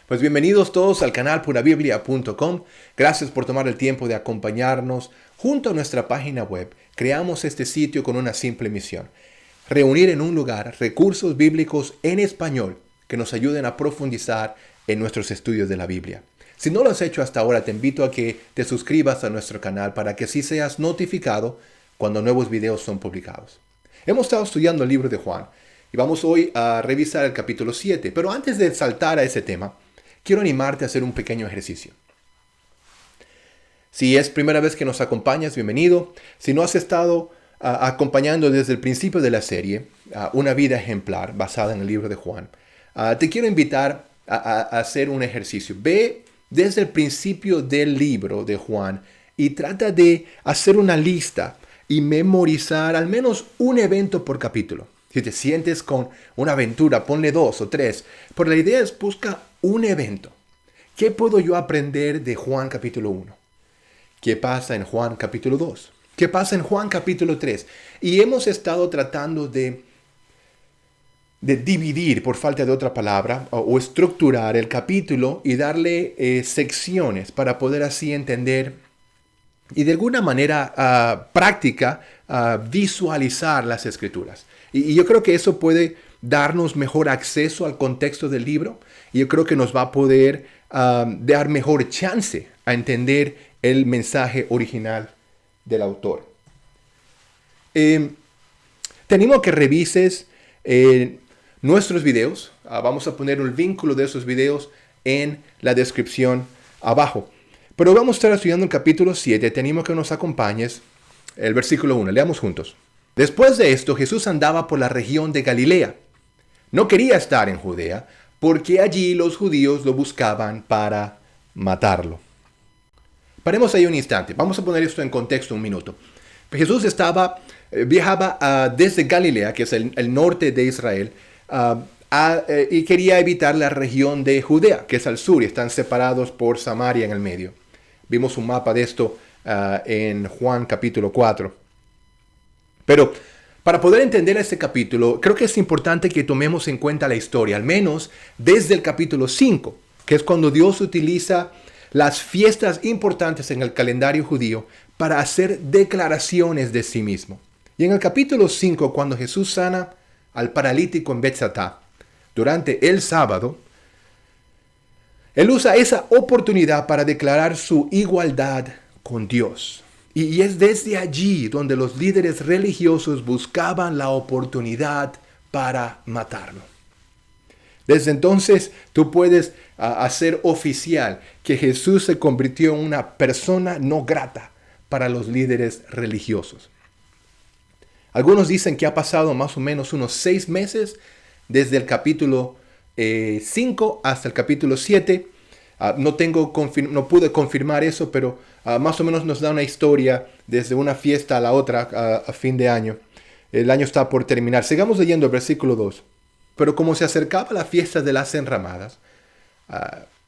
Pues bienvenidos todos al canal purabiblia.com. Gracias por tomar el tiempo de acompañarnos. Junto a nuestra página web, creamos este sitio con una simple misión: reunir en un lugar recursos bíblicos en español que nos ayuden a profundizar en nuestros estudios de la Biblia. Si no lo has hecho hasta ahora, te invito a que te suscribas a nuestro canal para que así seas notificado cuando nuevos videos son publicados. Hemos estado estudiando el libro de Juan y vamos hoy a revisar el capítulo 7. Pero antes de saltar a ese tema, quiero animarte a hacer un pequeño ejercicio. Si es primera vez que nos acompañas, bienvenido. Si no has estado acompañando desde el principio de la serie, Una vida ejemplar, basada en el libro de Juan, te quiero invitar a hacer un ejercicio. Ve desde el principio del libro de Juan y trata de hacer una lista y memorizar al menos un evento por capítulo. Si te sientes con una aventura, ponle 2 o 3. Pero la idea es busca un evento. ¿Qué puedo yo aprender de Juan capítulo 1? ¿Qué pasa en Juan capítulo 2? ¿Qué pasa en Juan capítulo 3? Y hemos estado tratando de dividir, por falta de otra palabra, o estructurar el capítulo y darle secciones para poder así entender y de alguna manera práctica visualizar las escrituras. Y yo creo que eso puede darnos mejor acceso al contexto del libro, y yo creo que nos va a poder dar mejor chance a entender el mensaje original del autor. Te animo a que revises nuestros videos. Vamos a poner un vínculo de esos videos en la descripción abajo. Pero vamos a estar estudiando el capítulo 7. Te animo a que nos acompañes. El versículo 1. Leamos juntos. Después de esto, Jesús andaba por la región de Galilea. No quería estar en Judea, porque allí los judíos lo buscaban para matarlo. Paremos ahí un instante. Vamos a poner esto en contexto un minuto. Jesús viajaba desde Galilea, que es el norte de Israel, y quería evitar la región de Judea, que es al sur, y están separados por Samaria en el medio. Vimos un mapa de esto en Juan capítulo 4. Pero para poder entender este capítulo, creo que es importante que tomemos en cuenta la historia, al menos desde el capítulo 5, que es cuando Dios utiliza las fiestas importantes en el calendario judío para hacer declaraciones de sí mismo. Y en el capítulo 5, cuando Jesús sana al paralítico en Betsatá, durante el sábado, Él usa esa oportunidad para declarar su igualdad con Dios. Y es desde allí donde los líderes religiosos buscaban la oportunidad para matarlo. Desde entonces tú puedes hacer oficial que Jesús se convirtió en una persona no grata para los líderes religiosos. Algunos dicen que ha pasado más o menos unos 6 meses desde el capítulo 5 hasta el capítulo 7. No pude confirmar eso, pero más o menos nos da una historia desde una fiesta a la otra a fin de año. El año está por terminar. Sigamos leyendo el versículo 2. Pero como se acercaba la fiesta de las enramadas,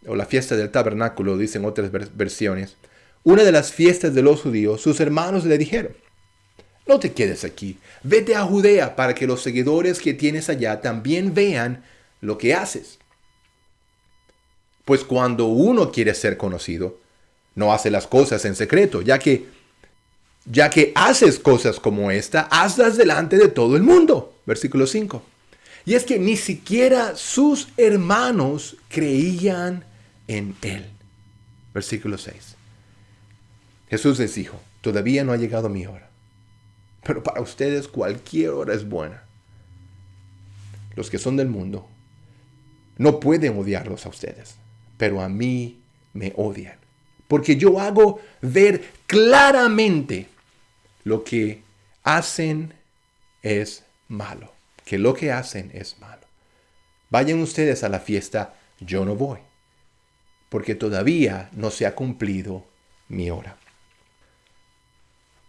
o la fiesta del tabernáculo, dicen otras versiones, una de las fiestas de los judíos, sus hermanos le dijeron: no te quedes aquí, vete a Judea para que los seguidores que tienes allá también vean lo que haces. Pues cuando uno quiere ser conocido, no hace las cosas en secreto, ya que haces cosas como esta, hazlas delante de todo el mundo. Versículo 5. Y es que ni siquiera sus hermanos creían en él. Versículo 6. Jesús les dijo: todavía no ha llegado mi hora, pero para ustedes cualquier hora es buena. Los que son del mundo no pueden odiarlos a ustedes, pero a mí me odian, porque yo hago ver claramente lo que hacen es malo. Que lo que hacen es malo. Vayan ustedes a la fiesta, yo no voy, porque todavía no se ha cumplido mi hora.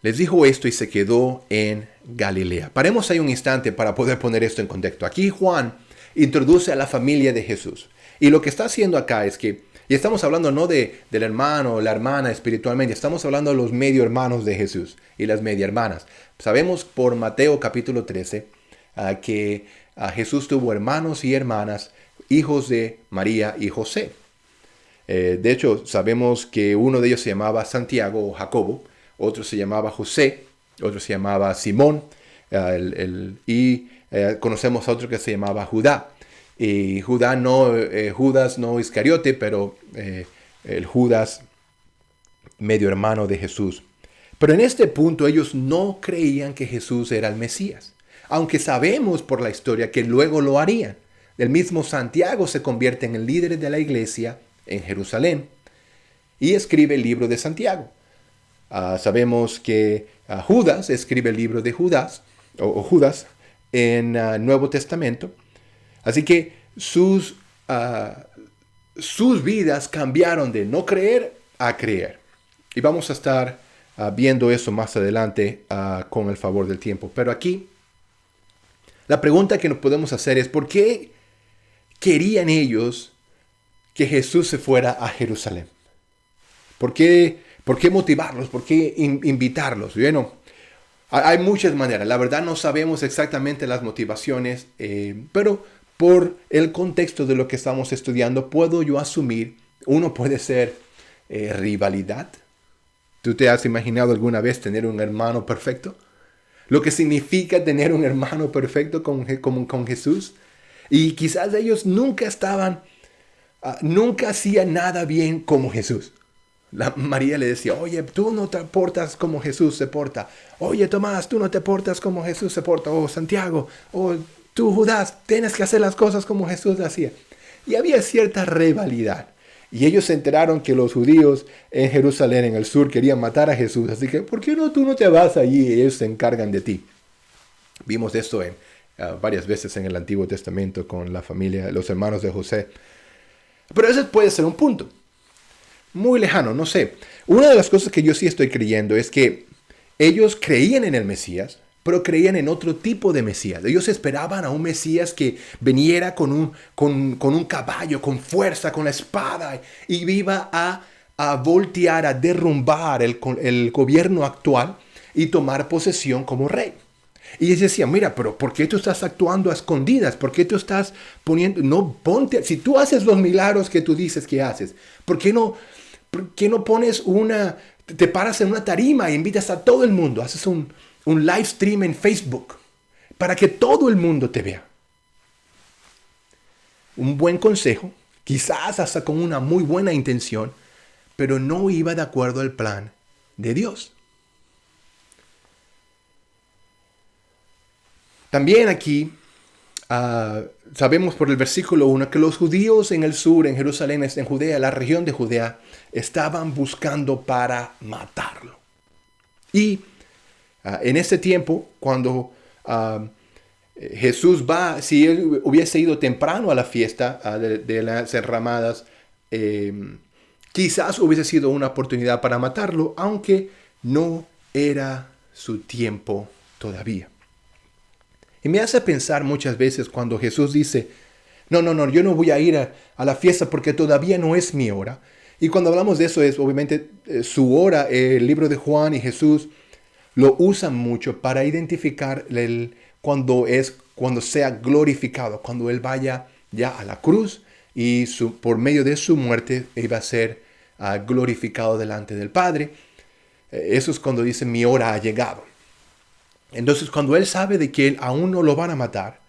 Les dijo esto y se quedó en Galilea. Paremos ahí un instante para poder poner esto en contexto. Aquí Juan introduce a la familia de Jesús. Y lo que está haciendo acá es que, y estamos hablando no del hermano o la hermana espiritualmente, estamos hablando de los medio hermanos de Jesús y las media hermanas. Sabemos por Mateo capítulo 13 que Jesús tuvo hermanos y hermanas hijos de María y José. De hecho, sabemos que uno de ellos se llamaba Santiago o Jacobo, otro se llamaba José, otro se llamaba Simón, conocemos a otro que se llamaba Judá. Y Judas no Iscariote, pero el Judas medio hermano de Jesús. Pero en este punto ellos no creían que Jesús era el Mesías, aunque sabemos por la historia que luego lo harían. El mismo Santiago se convierte en el líder de la iglesia en Jerusalén y escribe el libro de Santiago. Sabemos que Judas escribe el libro de Judas, o Judas, en Nuevo Testamento. Así que sus vidas cambiaron de no creer a creer. Y vamos a estar viendo eso más adelante con el favor del tiempo. Pero aquí, la pregunta que nos podemos hacer es, ¿por qué querían ellos que Jesús se fuera a Jerusalén? ¿Por qué motivarlos? ¿Por qué invitarlos? Bueno, hay muchas maneras. La verdad no sabemos exactamente las motivaciones, pero por el contexto de lo que estamos estudiando, puedo yo asumir, uno puede ser rivalidad. ¿Tú te has imaginado alguna vez tener un hermano perfecto? Lo que significa tener un hermano perfecto con Jesús. Y quizás ellos nunca hacían nada bien como Jesús. María le decía, oye, tú no te portas como Jesús se porta. Oye, Tomás, tú no te portas como Jesús se porta. Oh, Santiago, tú, Judas, tienes que hacer las cosas como Jesús hacía. Y había cierta rivalidad. Y ellos se enteraron que los judíos en Jerusalén, en el sur, querían matar a Jesús. Así que, ¿por qué tú no te vas allí y ellos se encargan de ti? Vimos esto varias veces en el Antiguo Testamento con la familia, los hermanos de José. Pero ese puede ser un punto muy lejano, no sé. Una de las cosas que yo sí estoy creyendo es que ellos creían en el Mesías, pero creían en otro tipo de Mesías. Ellos esperaban a un Mesías que viniera con un caballo, con fuerza, con la espada, y iba a voltear, a derrumbar el gobierno actual y tomar posesión como rey. Y ellos decían, mira, pero ¿por qué tú estás actuando a escondidas? ¿Por qué tú estás poniendo, si tú haces los milagros que tú dices que haces, ¿por qué no pones te paras en una tarima e invitas a todo el mundo, haces un live stream en Facebook para que todo el mundo te vea? Un buen consejo, quizás hasta con una muy buena intención, pero no iba de acuerdo al plan de Dios. También aquí sabemos por el versículo 1 que los judíos en el sur, en Jerusalén, en Judea, la región de Judea, estaban buscando para matarlo. Y en ese tiempo, cuando Jesús si él hubiese ido temprano a la fiesta de las enramadas, quizás hubiese sido una oportunidad para matarlo, aunque no era su tiempo todavía. Y me hace pensar muchas veces cuando Jesús dice, no, yo no voy a ir a la fiesta porque todavía no es mi hora. Y cuando hablamos de eso es obviamente su hora. El libro de Juan y Jesús lo usan mucho para identificar cuando sea glorificado, cuando Él vaya ya a la cruz y por medio de su muerte iba a ser glorificado delante del Padre. Eso es cuando dice mi hora ha llegado. Entonces, cuando Él sabe de que aún no lo van a matar,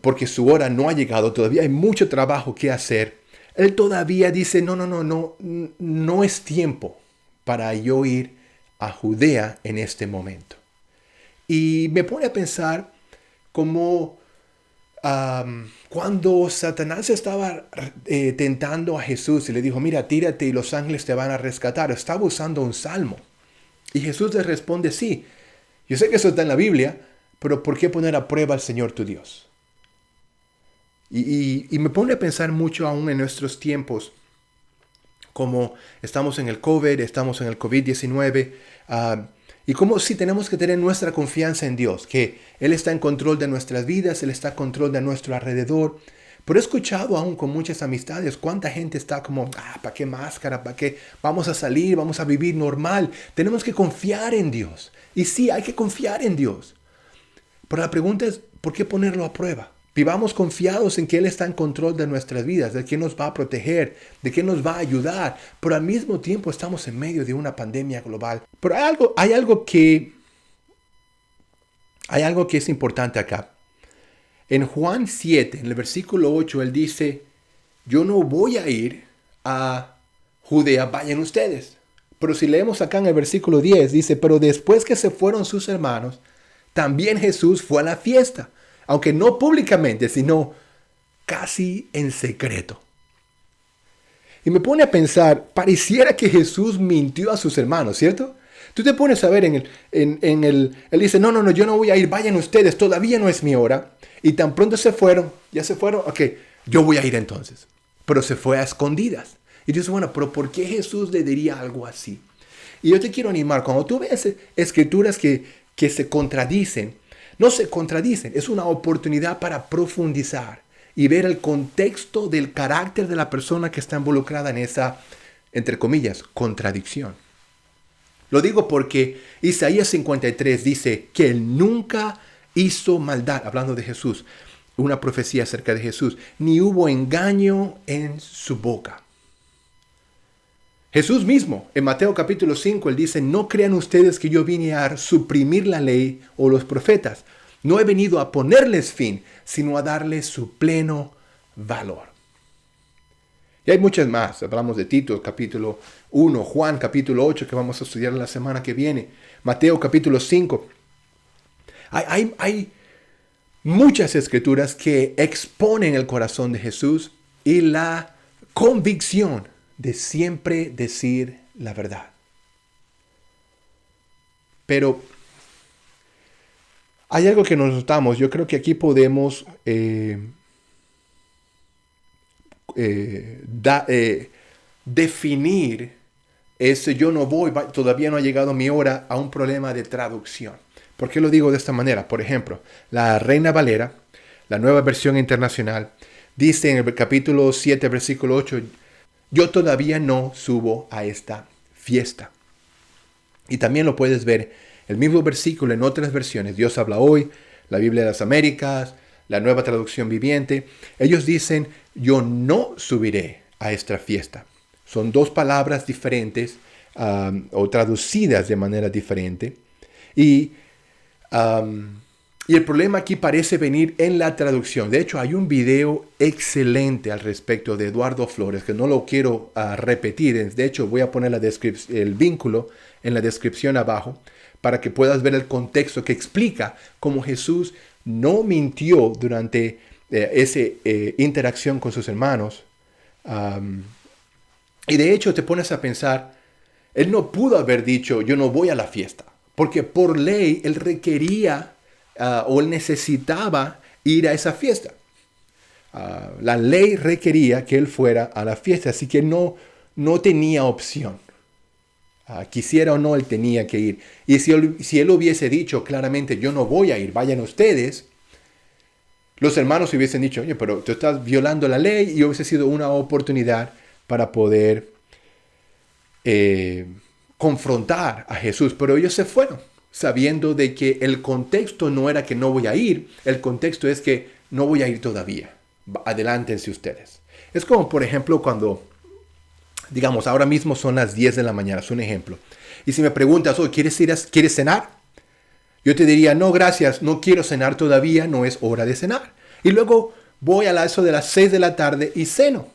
porque su hora no ha llegado, todavía hay mucho trabajo que hacer, Él todavía dice, no es tiempo para yo ir a Judea en este momento. Y me pone a pensar como cuando Satanás estaba tentando a Jesús y le dijo, mira, tírate y los ángeles te van a rescatar. Estaba usando un salmo. Y Jesús le responde, sí. Yo sé que eso está en la Biblia, pero ¿por qué poner a prueba al Señor tu Dios? Y me pone a pensar mucho aún en nuestros tiempos, como estamos en el COVID, estamos en el COVID-19, y como sí tenemos que tener nuestra confianza en Dios, que Él está en control de nuestras vidas, Él está en control de nuestro alrededor. Pero he escuchado aún con muchas amistades cuánta gente está como, ¿para qué máscara? ¿Para qué? Vamos a salir, vamos a vivir normal. Tenemos que confiar en Dios. Y sí, hay que confiar en Dios. Pero la pregunta es, ¿por qué ponerlo a prueba? Vivamos confiados en que Él está en control de nuestras vidas, de que nos va a proteger, de que nos va a ayudar. Pero al mismo tiempo estamos en medio de una pandemia global. Pero hay algo que es importante acá. En Juan 7, en el versículo 8, Él dice, yo no voy a ir a Judea, vayan ustedes. Pero si leemos acá en el versículo 10, dice, pero después que se fueron sus hermanos, también Jesús fue a la fiesta, aunque no públicamente, sino casi en secreto. Y me pone a pensar, pareciera que Jesús mintió a sus hermanos, ¿cierto? Tú te pones a ver él dice, no, yo no voy a ir, vayan ustedes, todavía no es mi hora. Y tan pronto ya se fueron, ok, yo voy a ir entonces. Pero se fue a escondidas. Y dices, bueno, pero ¿por qué Jesús le diría algo así? Y yo te quiero animar, cuando tú ves escrituras que se contradicen, no se contradicen, es una oportunidad para profundizar y ver el contexto del carácter de la persona que está involucrada en esa, entre comillas, contradicción. Lo digo porque Isaías 53 dice que Él nunca hizo maldad, hablando de Jesús, una profecía acerca de Jesús, ni hubo engaño en su boca. Jesús mismo, en Mateo capítulo 5, Él dice, no crean ustedes que yo vine a suprimir la ley o los profetas. No he venido a ponerles fin, sino a darles su pleno valor. Y hay muchas más. Hablamos de Tito capítulo 1, Juan capítulo 8, que vamos a estudiar la semana que viene. Mateo capítulo 5. Hay muchas escrituras que exponen el corazón de Jesús y la convicción de siempre decir la verdad. Pero hay algo que nos notamos. Yo creo que aquí podemos definir ese yo no voy, todavía no ha llegado mi hora, a un problema de traducción. ¿Por qué lo digo de esta manera? Por ejemplo, la Reina Valera, la Nueva Versión Internacional, dice en el capítulo 7, versículo 8, yo todavía no subo a esta fiesta. Y también lo puedes ver, el mismo versículo en otras versiones. Dios habla hoy, la Biblia de las Américas, la Nueva Traducción Viviente. Ellos dicen, yo no subiré a esta fiesta. Son dos palabras diferentes o traducidas de manera diferente. Y el problema aquí parece venir en la traducción. De hecho, hay un video excelente al respecto de Eduardo Flores, que no lo quiero repetir. De hecho, voy a poner el vínculo en la descripción abajo para que puedas ver el contexto que explica cómo Jesús no mintió durante esa interacción con sus hermanos. Y de hecho te pones a pensar, Él no pudo haber dicho, yo no voy a la fiesta, porque por ley Él requería o Él necesitaba ir a esa fiesta. La ley requería que Él fuera a la fiesta, así que no tenía opción. Quisiera o no, Él tenía que ir. Y si él hubiese dicho claramente, yo no voy a ir, vayan ustedes, los hermanos hubiesen dicho, oye, pero tú estás violando la ley, y hubiese sido una oportunidad para poder confrontar a Jesús. Pero ellos se fueron, sabiendo de que el contexto no era que no voy a ir, el contexto es que no voy a ir todavía. Adelántense ustedes. Es como, por ejemplo, cuando, digamos, ahora mismo son las 10 de la mañana, es un ejemplo. Y si me preguntas, oh, ¿quieres cenar? Yo te diría, no, gracias, no quiero cenar todavía, no es hora de cenar. Y luego voy a eso de las 6 de la tarde y ceno.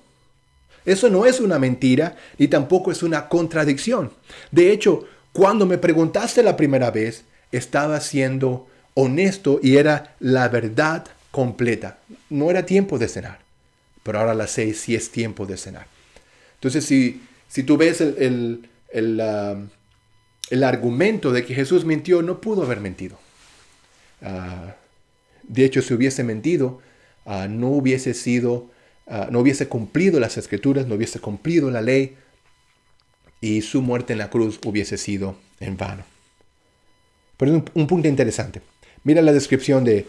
Eso no es una mentira, ni tampoco es una contradicción. De hecho, cuando me preguntaste la primera vez, estaba siendo honesto y era la verdad completa. No era tiempo de cenar, pero ahora a las 6 sí es tiempo de cenar. Entonces, si tú ves el argumento de que Jesús mintió, no pudo haber mentido. De hecho, si hubiese mentido, no hubiese cumplido las escrituras, no hubiese cumplido la ley, y su muerte en la cruz hubiese sido en vano. Pero es un punto interesante. Mira la descripción del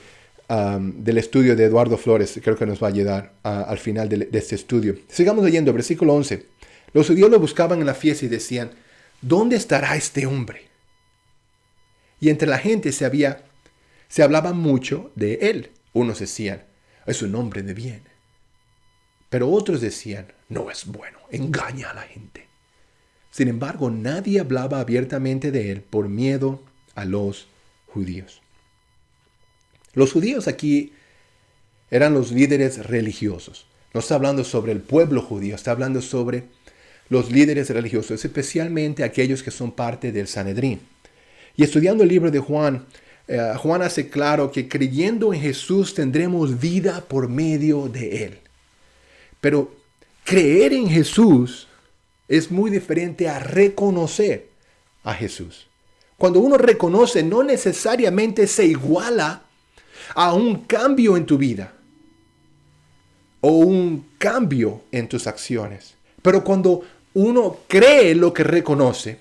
estudio de Eduardo Flores, creo que nos va a ayudar al final de este estudio. Sigamos leyendo, versículo 11. Los judíos lo buscaban en la fiesta y decían, ¿dónde estará este hombre? Y entre la gente se hablaba mucho de él. Unos decían, es un hombre de bien. Pero otros decían, no es bueno, engaña a la gente. Sin embargo, nadie hablaba abiertamente de él por miedo a los judíos. Los judíos aquí eran los líderes religiosos. No está hablando sobre el pueblo judío, está hablando sobre los líderes religiosos, especialmente aquellos que son parte del Sanedrín. Y estudiando el libro de Juan, Juan hace claro que creyendo en Jesús tendremos vida por medio de él. Pero creer en Jesús es muy diferente a reconocer a Jesús. Cuando uno reconoce, no necesariamente se iguala a un cambio en tu vida o un cambio en tus acciones. Pero cuando uno cree lo que reconoce,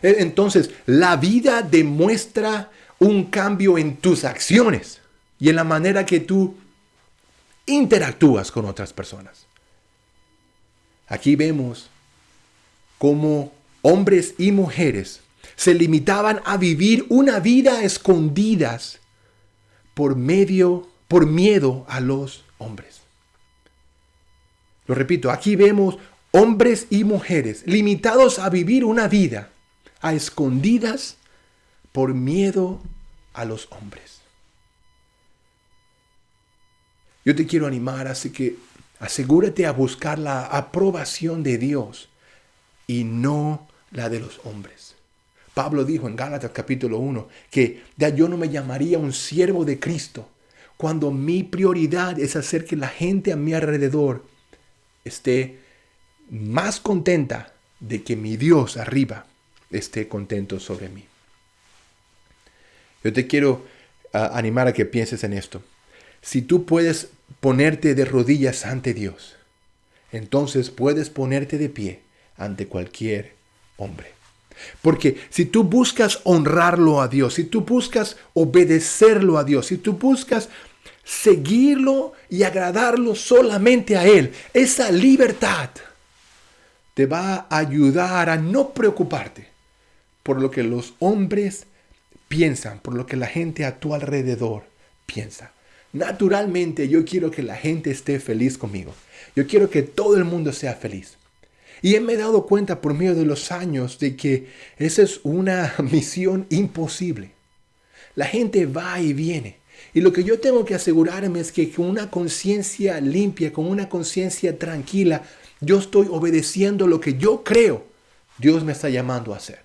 entonces la vida demuestra un cambio en tus acciones y en la manera que tú interactúas con otras personas. Aquí vemos cómo hombres y mujeres se limitaban a vivir una vida a escondidas por miedo a los hombres. Lo repito, aquí vemos hombres y mujeres limitados a vivir una vida a escondidas por miedo a los hombres. Yo te quiero animar, así que asegúrate a buscar la aprobación de Dios y no la de los hombres. Pablo dijo en Gálatas capítulo 1 que ya yo no me llamaría un siervo de Cristo cuando mi prioridad es hacer que la gente a mi alrededor esté más contenta de que mi Dios arriba esté contento sobre mí. Yo te quiero animar a que pienses en esto. Si tú puedes ponerte de rodillas ante Dios, entonces puedes ponerte de pie ante cualquier hombre. Porque si tú buscas honrarlo a Dios, si tú buscas obedecerlo a Dios, si tú buscas seguirlo y agradarlo solamente a Él, esa libertad te va a ayudar a no preocuparte por lo que los hombres piensan, por lo que la gente a tu alrededor piensa. Naturalmente yo quiero que la gente esté feliz conmigo. Yo quiero que todo el mundo sea feliz. Y me he dado cuenta por medio de los años de que esa es una misión imposible. La gente va y viene. Y lo que yo tengo que asegurarme es que con una conciencia limpia, con una conciencia tranquila, yo estoy obedeciendo lo que yo creo Dios me está llamando a hacer.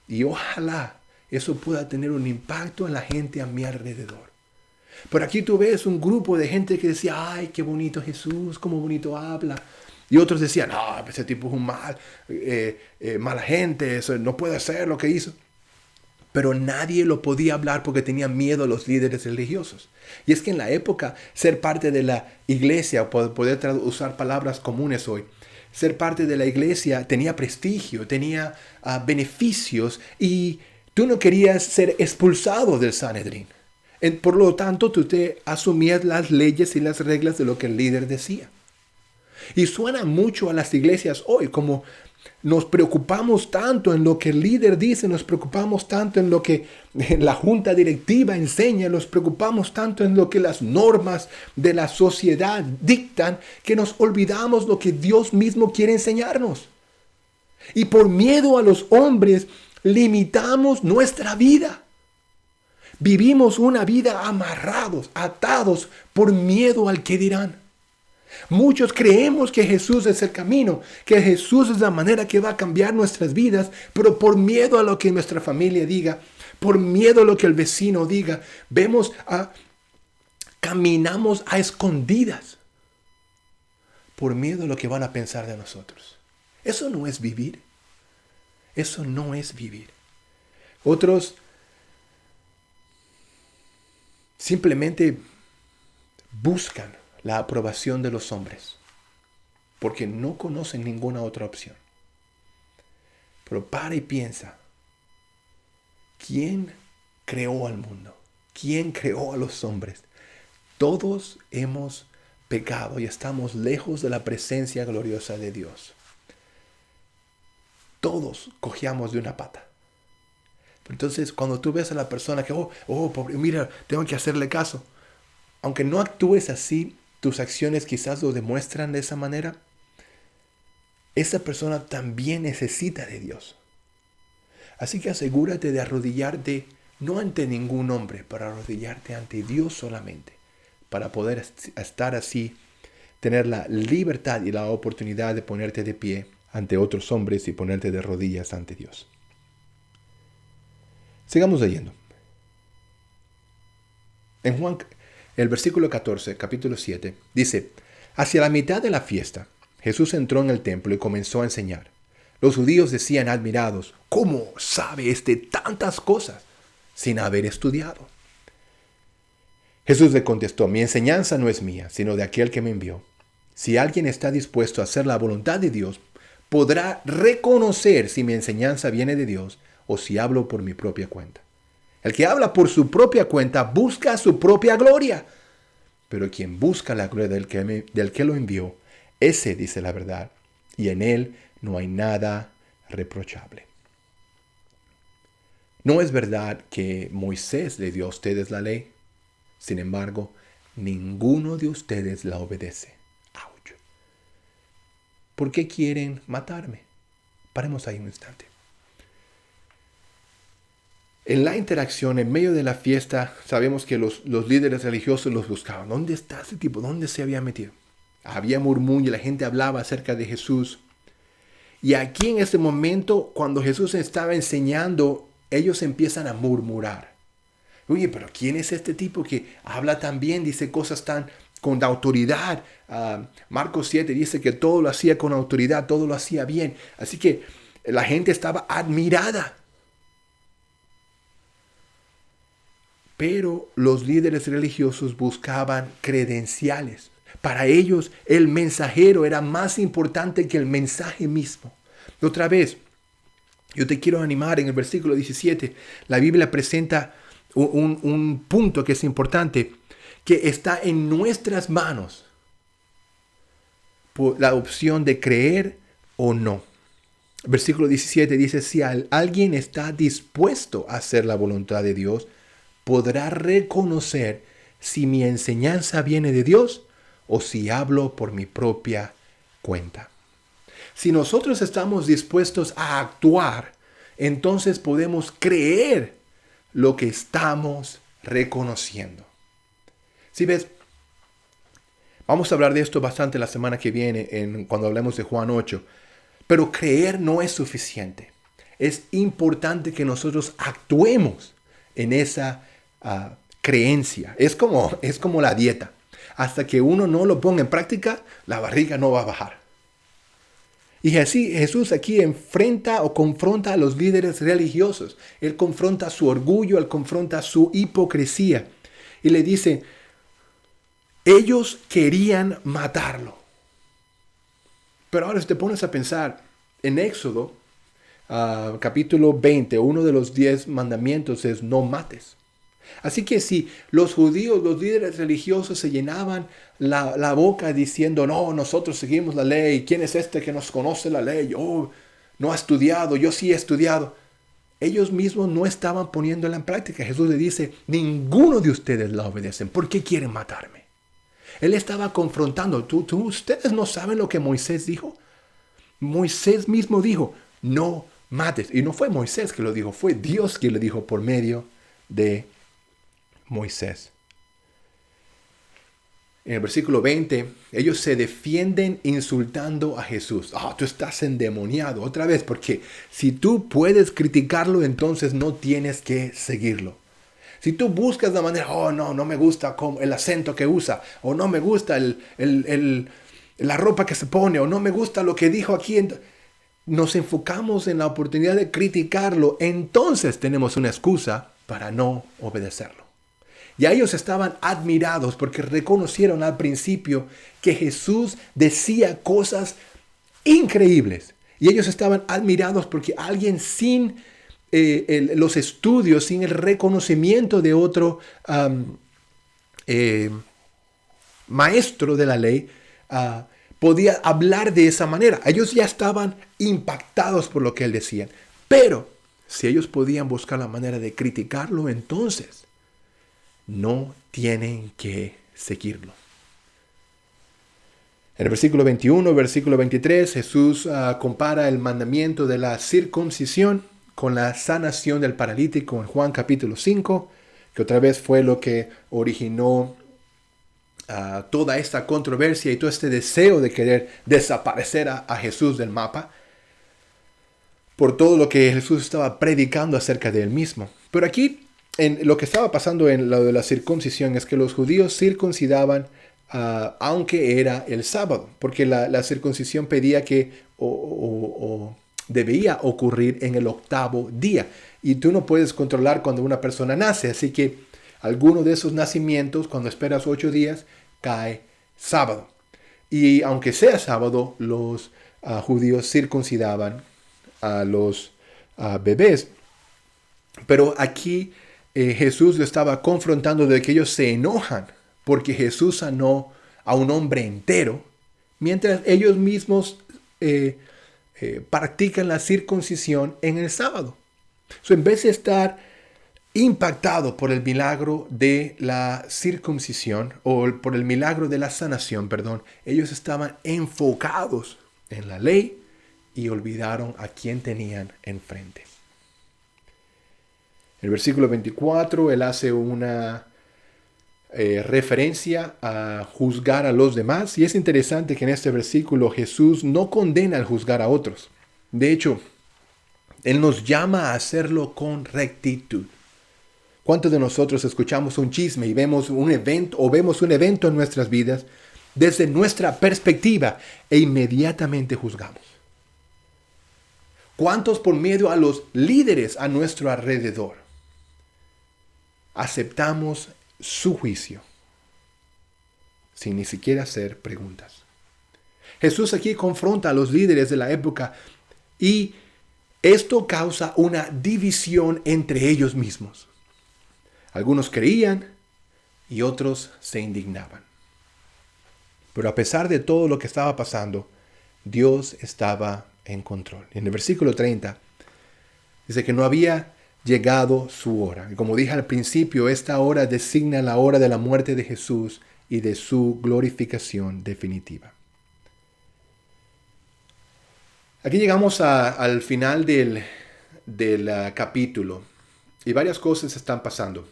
Y ojalá eso pueda tener un impacto en la gente a mi alrededor. Pero aquí tú ves un grupo de gente que decía, ay, qué bonito Jesús, cómo bonito habla. Y otros decían, no, ese tipo es un mala gente, eso no puede hacer lo que hizo. Pero nadie lo podía hablar porque tenía miedo a los líderes religiosos. Y es que en la época, ser parte de la iglesia, poder usar palabras comunes hoy, ser parte de la iglesia tenía prestigio, tenía beneficios y tú no querías ser expulsado del Sanedrín. Por lo tanto, tú te asumías las leyes y las reglas de lo que el líder decía. Y suena mucho a las iglesias hoy, como nos preocupamos tanto en lo que el líder dice, nos preocupamos tanto en lo que la junta directiva enseña, nos preocupamos tanto en lo que las normas de la sociedad dictan, que nos olvidamos lo que Dios mismo quiere enseñarnos. Y por miedo a los hombres, limitamos nuestra vida. Vivimos una vida amarrados, atados por miedo al que dirán. Muchos creemos que Jesús es el camino, que Jesús es la manera que va a cambiar nuestras vidas, pero por miedo a lo que nuestra familia diga, por miedo a lo que el vecino diga, caminamos a escondidas, por miedo a lo que van a pensar de nosotros. Eso no es vivir. Eso no es vivir. Otros simplemente buscan la aprobación de los hombres, porque no conocen ninguna otra opción. Pero para y piensa, ¿quién creó al mundo? ¿Quién creó a los hombres? Todos hemos pecado y estamos lejos de la presencia gloriosa de Dios. Todos cojeamos de una pata. Entonces, cuando tú ves a la persona que, pobre, mira, tengo que hacerle caso. aunque no actúes así, tus acciones quizás lo demuestran de esa manera. Esa persona también necesita de Dios. Así que asegúrate de arrodillarte no ante ningún hombre, para arrodillarte ante Dios solamente, para poder estar así, tener la libertad y la oportunidad de ponerte de pie ante otros hombres y ponerte de rodillas ante Dios. Sigamos leyendo. En Juan, el versículo 14, capítulo 7, dice: hacia la mitad de la fiesta, Jesús entró en el templo y comenzó a enseñar. Los judíos decían admirados: ¿cómo sabe tantas cosas sin haber estudiado? Jesús le contestó: mi enseñanza no es mía, sino de aquel que me envió. Si alguien está dispuesto a hacer la voluntad de Dios, podrá reconocer si mi enseñanza viene de Dios o si hablo por mi propia cuenta. El que habla por su propia cuenta busca su propia gloria, pero quien busca la gloria del que lo envió, ese dice la verdad, y en él no hay nada reprochable. ¿No es verdad que Moisés le dio a ustedes la ley? Sin embargo, ninguno de ustedes la obedece. ¡Auch! ¿Por qué quieren matarme? Paremos ahí un instante. En la interacción, en medio de la fiesta, sabemos que los líderes religiosos los buscaban. ¿Dónde está ese tipo? ¿Dónde se había metido? Había murmullo, la gente hablaba acerca de Jesús. Y aquí en este momento, cuando Jesús estaba enseñando, ellos empiezan a murmurar. Oye, pero ¿quién es este tipo que habla tan bien, dice cosas tan con autoridad? Marcos 7 dice que todo lo hacía con autoridad, todo lo hacía bien. Así que la gente estaba admirada. Pero los líderes religiosos buscaban credenciales. Para ellos el mensajero era más importante que el mensaje mismo. Otra vez, yo te quiero animar en el versículo 17. La Biblia presenta un punto que es importante, que está en nuestras manos por la opción de creer o no. Versículo 17 dice: si alguien está dispuesto a hacer la voluntad de Dios, podrá reconocer si mi enseñanza viene de Dios o si hablo por mi propia cuenta. Si nosotros estamos dispuestos a actuar, entonces podemos creer lo que estamos reconociendo. Si ves, vamos a hablar de esto bastante la semana que viene cuando hablemos de Juan 8, pero creer no es suficiente. Es importante que nosotros actuemos en esa creencia. Es como la dieta. Hasta que uno no lo ponga en práctica, la barriga no va a bajar. Y así Jesús aquí enfrenta o confronta a los líderes religiosos. Él confronta su orgullo, él confronta su hipocresía. Y le dice, ellos querían matarlo. Pero ahora si te pones a pensar, en Éxodo, capítulo 20, uno de los 10 mandamientos es no mates. Así que si los judíos, los líderes religiosos se llenaban la boca diciendo, no, nosotros seguimos la ley, ¿quién es este que nos conoce la ley? Oh, no ha estudiado, yo sí he estudiado. Ellos mismos no estaban poniéndola en práctica. Jesús le dice, ninguno de ustedes la obedecen. ¿Por qué quieren matarme? Él estaba confrontando. ¿Ustedes no saben lo que Moisés dijo? Moisés mismo dijo, no mates. Y no fue Moisés que lo dijo, fue Dios quien lo dijo por medio de Moisés. En el versículo 20, ellos se defienden insultando a Jesús. Tú estás endemoniado otra vez, porque si tú puedes criticarlo, entonces no tienes que seguirlo. Si tú buscas la manera, no me gusta el acento que usa, o no me gusta la ropa que se pone, o no me gusta lo que dijo aquí, nos enfocamos en la oportunidad de criticarlo, entonces tenemos una excusa para no obedecerlo. Y ellos estaban admirados porque reconocieron al principio que Jesús decía cosas increíbles. Y ellos estaban admirados porque alguien sin los estudios, sin el reconocimiento de otro maestro de la ley, podía hablar de esa manera. Ellos ya estaban impactados por lo que él decía. Pero si ellos podían buscar la manera de criticarlo, entonces no tienen que seguirlo. En el versículo 21, versículo 23, Jesús compara el mandamiento de la circuncisión con la sanación del paralítico en Juan capítulo 5, que otra vez fue lo que originó toda esta controversia y todo este deseo de querer desaparecer a Jesús del mapa, por todo lo que Jesús estaba predicando acerca de él mismo. Pero aquí, en lo que estaba pasando en lo de la circuncisión, es que los judíos circuncidaban aunque era el sábado, porque la circuncisión pedía que debía ocurrir en el 8º día. Y tú no puedes controlar cuando una persona nace, así que alguno de esos nacimientos, cuando esperas 8 días, cae sábado. Y aunque sea sábado, los judíos circuncidaban a los bebés. Pero aquí Jesús lo estaba confrontando de que ellos se enojan porque Jesús sanó a un hombre entero, mientras ellos mismos practican la circuncisión en el sábado. En vez de estar impactado por el milagro de la circuncisión, o por el milagro de la sanación, ellos estaban enfocados en la ley y olvidaron a quién tenían enfrente. En el versículo 24, él hace una referencia a juzgar a los demás. Y es interesante que en este versículo Jesús no condena el juzgar a otros. De hecho, Él nos llama a hacerlo con rectitud. ¿Cuántos de nosotros escuchamos un chisme y vemos un evento en nuestras vidas desde nuestra perspectiva e inmediatamente juzgamos? ¿Cuántos por miedo a los líderes a nuestro alrededor aceptamos su juicio sin ni siquiera hacer preguntas? Jesús aquí confronta a los líderes de la época y esto causa una división entre ellos mismos. Algunos creían y otros se indignaban. Pero a pesar de todo lo que estaba pasando, Dios estaba en control. En el versículo 30 dice que no había llegado su hora. Y como dije al principio, esta hora designa la hora de la muerte de Jesús y de su glorificación definitiva. Aquí llegamos al final del capítulo y varias cosas están pasando.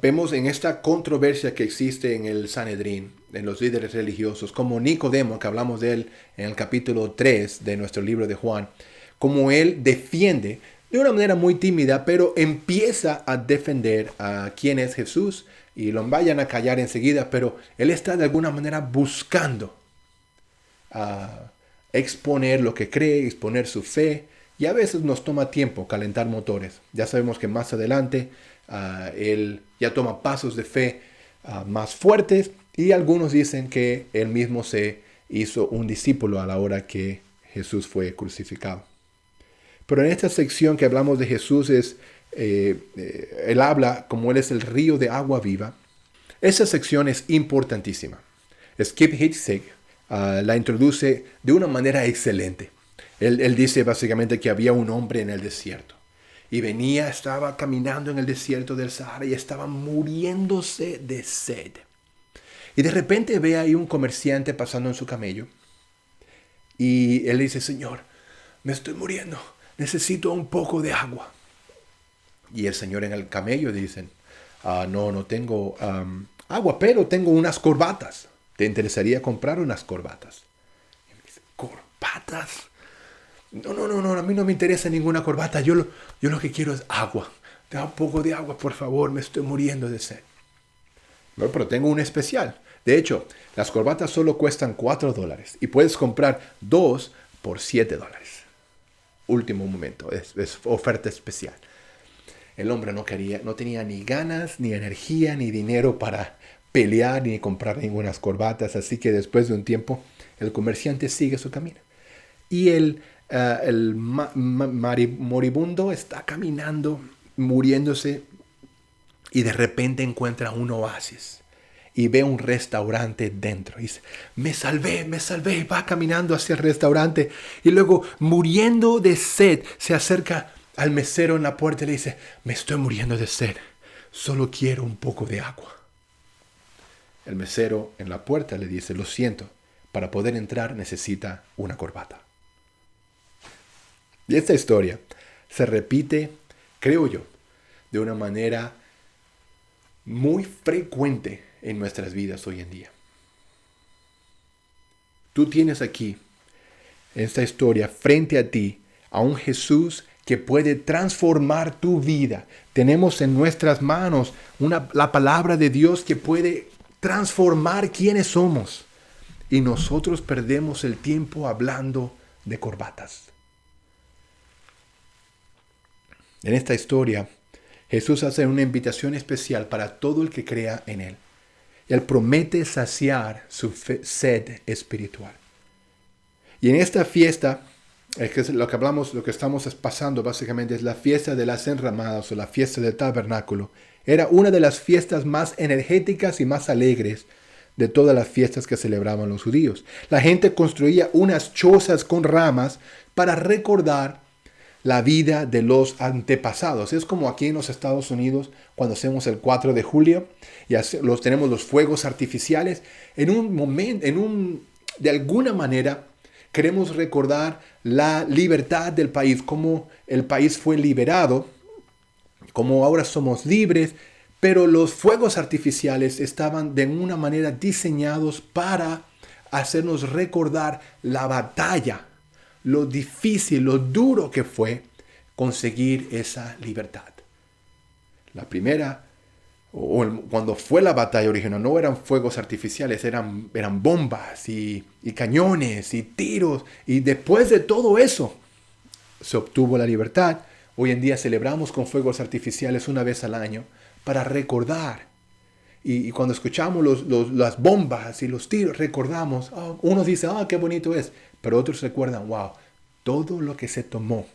Vemos en esta controversia que existe en el Sanedrín, en los líderes religiosos, como Nicodemo, que hablamos de él en el capítulo 3 de nuestro libro de Juan, como él defiende de una manera muy tímida, pero empieza a defender a quién es Jesús y lo vayan a callar enseguida, pero él está de alguna manera buscando exponer lo que cree, exponer su fe, y a veces nos toma tiempo calentar motores. Ya sabemos que más adelante él ya toma pasos de fe más fuertes, y algunos dicen que él mismo se hizo un discípulo a la hora que Jesús fue crucificado. Pero en esta sección que hablamos de Jesús él habla como él es el río de agua viva. Esa sección es importantísima. Skip Heitzig la introduce de una manera excelente. Él dice básicamente que había un hombre en el desierto. Y estaba caminando en el desierto del Sahara y estaba muriéndose de sed. Y de repente ve ahí un comerciante pasando en su camello. Y él dice, Señor, me estoy muriendo. Necesito un poco de agua. Y el Señor en el camello dice, no tengo agua, pero tengo unas corbatas. ¿Te interesaría comprar unas corbatas? Y me dice, ¿corbatas? No, a mí no me interesa ninguna corbata. Yo lo que quiero es agua. Da un poco de agua, por favor, me estoy muriendo de sed. Bueno, pero tengo un especial. De hecho, las corbatas solo cuestan $4 y puedes comprar 2 por $7. Último momento, es oferta especial. El hombre no tenía ni ganas, ni energía, ni dinero para pelear, ni comprar ninguna corbatas. Así que después de un tiempo, el comerciante sigue su camino. Y el moribundo está caminando, muriéndose, y de repente encuentra un oasis. Y ve un restaurante dentro. Y dice, me salvé. Y va caminando hacia el restaurante. Y luego, muriendo de sed, se acerca al mesero en la puerta y le dice, me estoy muriendo de sed. Solo quiero un poco de agua. El mesero en la puerta le dice, lo siento, para poder entrar necesita una corbata. Y esta historia se repite, creo yo, de una manera muy frecuente en nuestras vidas hoy en día. Tú tienes aquí, en esta historia, frente a ti, a un Jesús que puede transformar tu vida. Tenemos en nuestras manos la palabra de Dios que puede transformar quiénes somos. Y nosotros perdemos el tiempo hablando de corbatas. En esta historia, Jesús hace una invitación especial para todo el que crea en Él. Él promete saciar su sed espiritual. Y en esta fiesta, lo que estamos pasando básicamente es la fiesta de las enramadas o la fiesta del tabernáculo. Era una de las fiestas más energéticas y más alegres de todas las fiestas que celebraban los judíos. La gente construía unas chozas con ramas para recordar la vida de los antepasados. Es como aquí en los Estados Unidos cuando hacemos el 4 de julio y tenemos los fuegos artificiales. En un momento, de alguna manera, queremos recordar la libertad del país, cómo el país fue liberado, cómo ahora somos libres, pero los fuegos artificiales estaban de una manera diseñados para hacernos recordar la batalla, lo difícil, lo duro que fue conseguir esa libertad. La primera, cuando fue la batalla original, no eran fuegos artificiales, eran bombas y cañones y tiros. Y después de todo eso, se obtuvo la libertad. Hoy en día celebramos con fuegos artificiales una vez al año para recordar. Y cuando escuchamos las bombas y los tiros, recordamos. Unos dicen, qué bonito es. Pero otros recuerdan, wow, todo lo que se tomó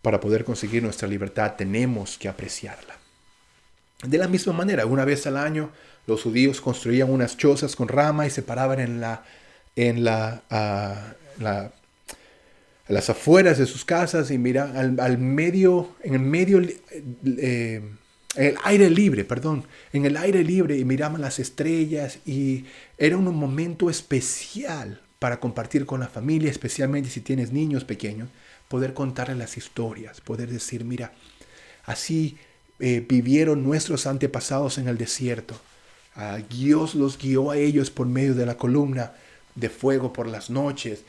para poder conseguir nuestra libertad, tenemos que apreciarla. De la misma manera, una vez al año, los judíos construían unas chozas con rama y se paraban en las afueras de sus casas y miraban en el aire libre y miraban las estrellas y era un momento especial para compartir con la familia, especialmente si tienes niños pequeños, poder contarles las historias, poder decir, mira, así vivieron nuestros antepasados en el desierto. Dios los guió a ellos por medio de la columna de fuego por las noches.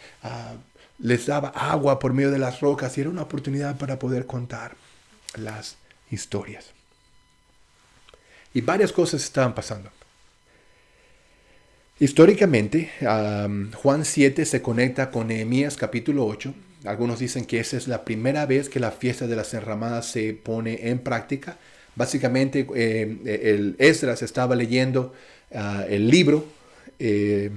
Les daba agua por medio de las rocas y era una oportunidad para poder contar las historias. Y varias cosas estaban pasando. Históricamente, Juan 7 se conecta con Nehemías capítulo 8. Algunos dicen que esa es la primera vez que la fiesta de las enramadas se pone en práctica. Básicamente, el Esdras estaba leyendo el libro de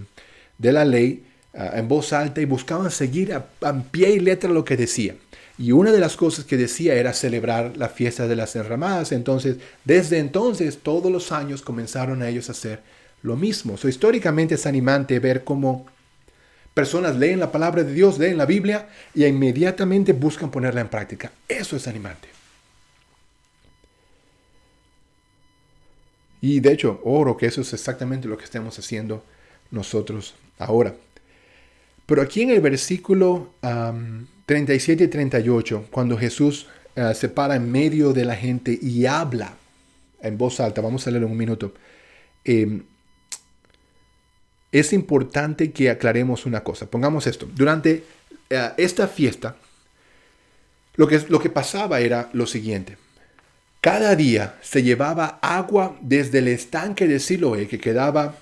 la ley en voz alta y buscaban seguir a pie y letra lo que decía. Y una de las cosas que decía era celebrar la fiesta de las enramadas. Entonces, desde entonces, todos los años comenzaron a ellos a hacer lo mismo. Históricamente es animante ver cómo personas leen la palabra de Dios, leen la Biblia y inmediatamente buscan ponerla en práctica. Eso es animante. Y de hecho, oro que eso es exactamente lo que estamos haciendo nosotros ahora. Pero aquí en el versículo 37 y 38, cuando Jesús se para en medio de la gente y habla en voz alta, vamos a leerlo en un minuto, es importante que aclaremos una cosa. Pongamos esto. Durante esta fiesta, lo que pasaba era lo siguiente. Cada día se llevaba agua desde el estanque de Siloé, que quedaba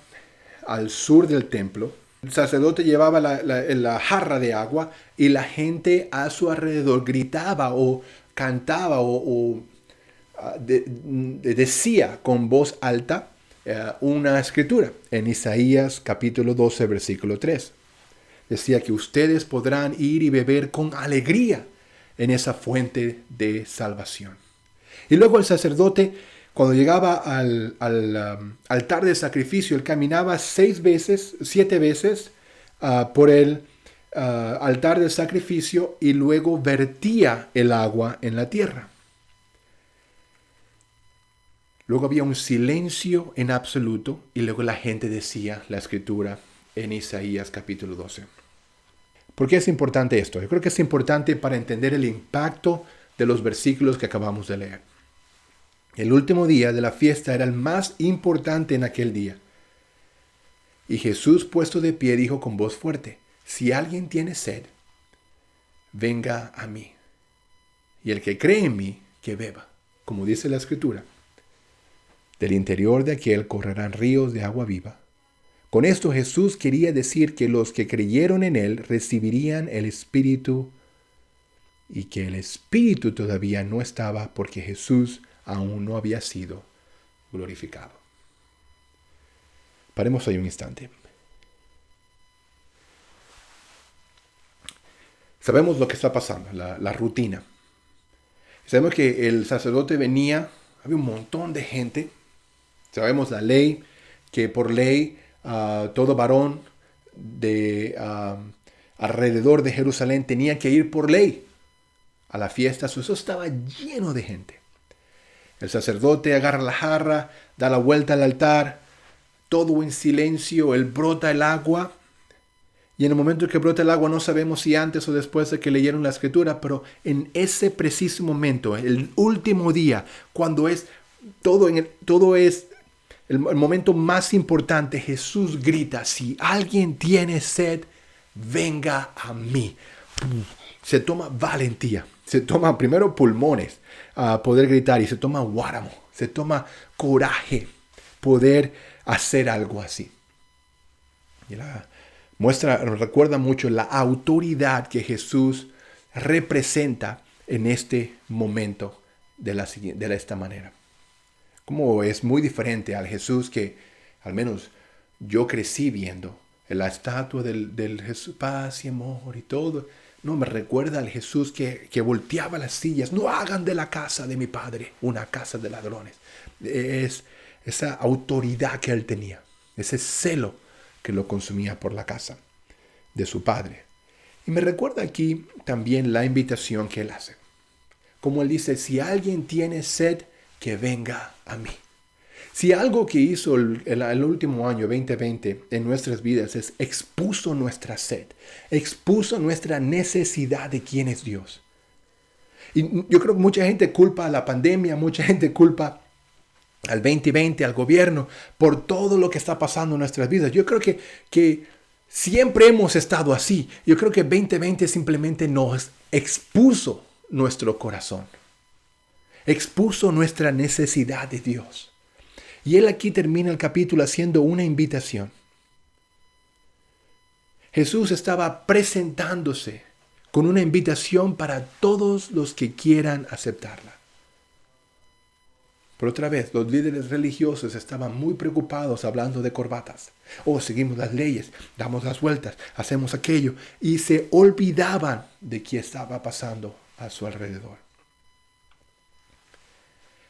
al sur del templo. El sacerdote llevaba la jarra de agua y la gente a su alrededor gritaba o cantaba o decía con voz alta una escritura en Isaías capítulo 12 versículo 3. Decía que ustedes podrán ir y beber con alegría en esa fuente de salvación. Y luego el sacerdote, cuando llegaba al altar de sacrificio, él caminaba 7 veces por el altar del sacrificio y luego vertía el agua en la tierra. Luego había un silencio en absoluto y luego la gente decía la escritura en Isaías capítulo 12. ¿Por qué es importante esto? Yo creo que es importante para entender el impacto de los versículos que acabamos de leer. El último día de la fiesta era el más importante en aquel día. Y Jesús, puesto de pie, dijo con voz fuerte: si alguien tiene sed, venga a mí. Y el que cree en mí, que beba. Como dice la escritura, del interior de aquel correrán ríos de agua viva. Con esto Jesús quería decir que los que creyeron en él recibirían el Espíritu y que el Espíritu todavía no estaba porque Jesús aún no había sido glorificado. Paremos ahí un instante. Sabemos lo que está pasando, la rutina. Sabemos que el sacerdote venía, había un montón de gente. Sabemos la ley, que por ley todo varón de alrededor de Jerusalén tenía que ir por ley a la fiesta. Eso estaba lleno de gente. El sacerdote agarra la jarra, da la vuelta al altar, todo en silencio, él brota el agua. Y en el momento en que brota el agua no sabemos si antes o después de que leyeron la escritura, pero en ese preciso momento, el último día, cuando es todo es el momento más importante, Jesús grita: si alguien tiene sed, venga a mí. Se toma valentía, se toma primero pulmones a poder gritar, y se toma guáramo, se toma coraje poder hacer algo así. Y recuerda mucho la autoridad que Jesús representa en este momento de esta manera. Como es muy diferente al Jesús que al menos yo crecí viendo, en la estatua del Jesús, paz y amor y todo. No, me recuerda al Jesús que volteaba las sillas. No hagan de la casa de mi padre una casa de ladrones. Es esa autoridad que él tenía, ese celo que lo consumía por la casa de su padre. Y me recuerda aquí también la invitación que él hace. Como él dice: si alguien tiene sed, que venga a mí. Si algo que hizo el último año 2020 en nuestras vidas es expuso nuestra sed, expuso nuestra necesidad de quién es Dios. Y yo creo que mucha gente culpa a la pandemia, mucha gente culpa al 2020, al gobierno, por todo lo que está pasando en nuestras vidas. Yo creo que siempre hemos estado así. Yo creo que 2020 simplemente nos expuso nuestro corazón. Expuso nuestra necesidad de Dios. Y él aquí termina el capítulo haciendo una invitación. Jesús estaba presentándose con una invitación para todos los que quieran aceptarla. Por otra vez, los líderes religiosos estaban muy preocupados hablando de corbatas. Seguimos las leyes, damos las vueltas, hacemos aquello. Y se olvidaban de qué estaba pasando a su alrededor.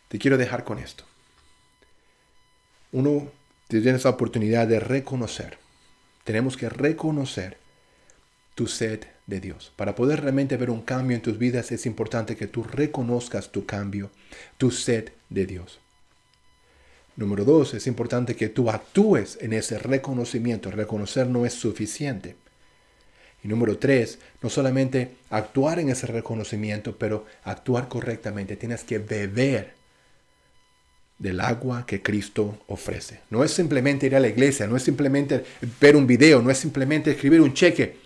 Te quiero dejar con esto. Uno tiene esa oportunidad de reconocer. Tenemos que reconocer tu sed de Dios. Para poder realmente ver un cambio en tus vidas es importante que tú reconozcas tu cambio, tu sed de Dios. Número 2, es importante que tú actúes en ese reconocimiento. Reconocer no es suficiente. Y número 3, no solamente actuar en ese reconocimiento, pero actuar correctamente. Tienes que beber del agua que Cristo ofrece. No es simplemente ir a la iglesia, no es simplemente ver un video, no es simplemente escribir un cheque,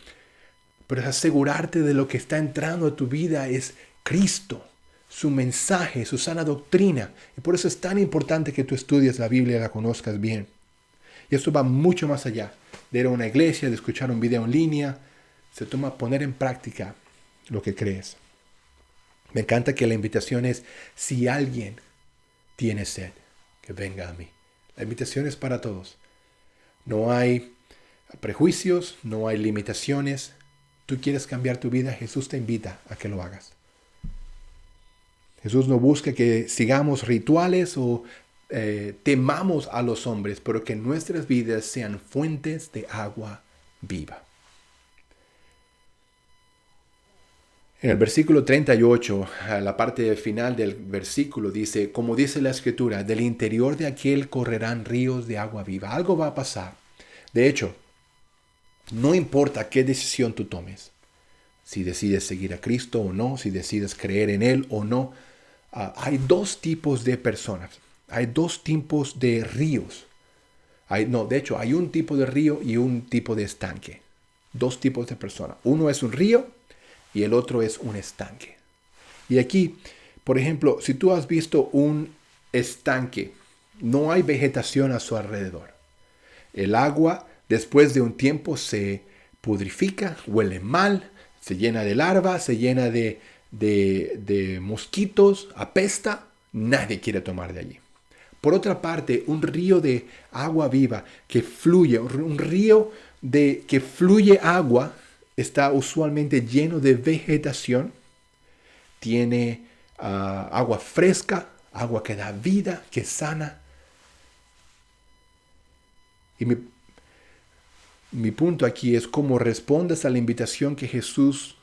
pero es asegurarte de lo que está entrando a tu vida es Cristo, su mensaje, su sana doctrina. Y por eso es tan importante que tú estudies la Biblia y la conozcas bien. Y esto va mucho más allá de ir a una iglesia, de escuchar un video en línea. Se toma poner en práctica lo que crees. Me encanta que la invitación es: si alguien tiene sed, que venga a mí. La invitación es para todos. No hay prejuicios, no hay limitaciones. Tú quieres cambiar tu vida, Jesús te invita a que lo hagas. Jesús no busca que sigamos rituales o temamos a los hombres, pero que nuestras vidas sean fuentes de agua viva. En el versículo 38, a la parte final del versículo dice, como dice la Escritura, del interior de aquel correrán ríos de agua viva. Algo va a pasar. De hecho, no importa qué decisión tú tomes, si decides seguir a Cristo o no, si decides creer en Él o no, hay dos tipos de personas, hay dos tipos de ríos. De hecho, hay un tipo de río y un tipo de estanque. Dos tipos de personas. Uno es un río y el otro es un estanque. Y aquí, por ejemplo, si tú has visto un estanque, no hay vegetación a su alrededor. El agua, después de un tiempo, se pudrifica, huele mal, se llena de larvas, se llena de mosquitos, apesta. Nadie quiere tomar de allí. Por otra parte, un río de agua viva que fluye, un río que fluye agua, está usualmente lleno de vegetación, tiene agua fresca, agua que da vida, que sana. Y mi punto aquí es cómo respondes a la invitación que Jesús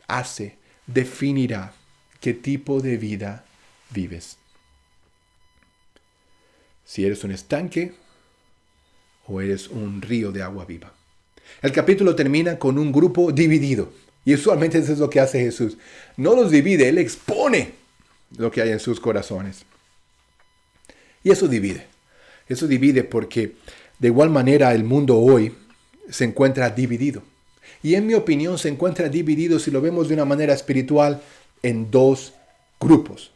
hace, definirá qué tipo de vida vives. Si eres un estanque o eres un río de agua viva. El capítulo termina con un grupo dividido. Y usualmente eso es lo que hace Jesús. No los divide, Él expone lo que hay en sus corazones. Y eso divide. Eso divide porque de igual manera el mundo hoy se encuentra dividido. Y en mi opinión se encuentra dividido, si lo vemos de una manera espiritual, en dos grupos.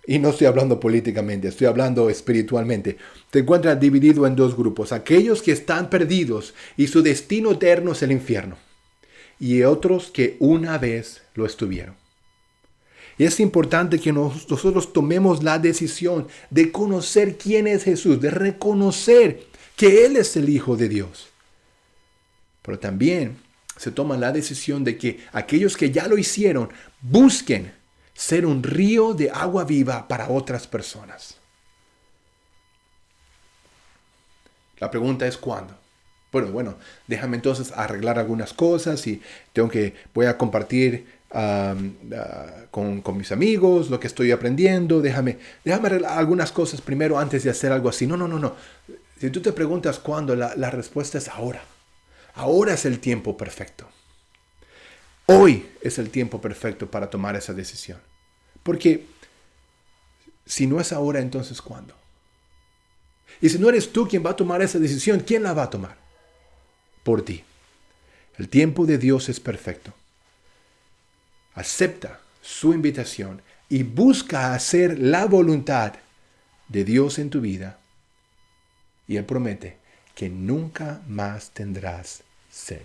Y no estoy hablando políticamente, estoy hablando espiritualmente. Se encuentra dividido en dos grupos. Aquellos que están perdidos y su destino eterno es el infierno. Y otros que una vez lo estuvieron. Y es importante que nosotros tomemos la decisión de conocer quién es Jesús, de reconocer que Él es el Hijo de Dios. Pero también se toma la decisión de que aquellos que ya lo hicieron busquen ser un río de agua viva para otras personas. La pregunta es ¿cuándo? Bueno, déjame entonces arreglar algunas cosas y voy a compartir con mis amigos lo que estoy aprendiendo. Déjame arreglar algunas cosas primero antes de hacer algo así. No. Si tú te preguntas cuándo, la respuesta es ahora. Ahora es el tiempo perfecto. Hoy es el tiempo perfecto para tomar esa decisión. Porque si no es ahora, entonces ¿cuándo? Y si no eres tú quien va a tomar esa decisión, ¿quién la va a tomar? Por ti. El tiempo de Dios es perfecto. Acepta su invitación y busca hacer la voluntad de Dios en tu vida. Y Él promete que nunca más tendrás sed.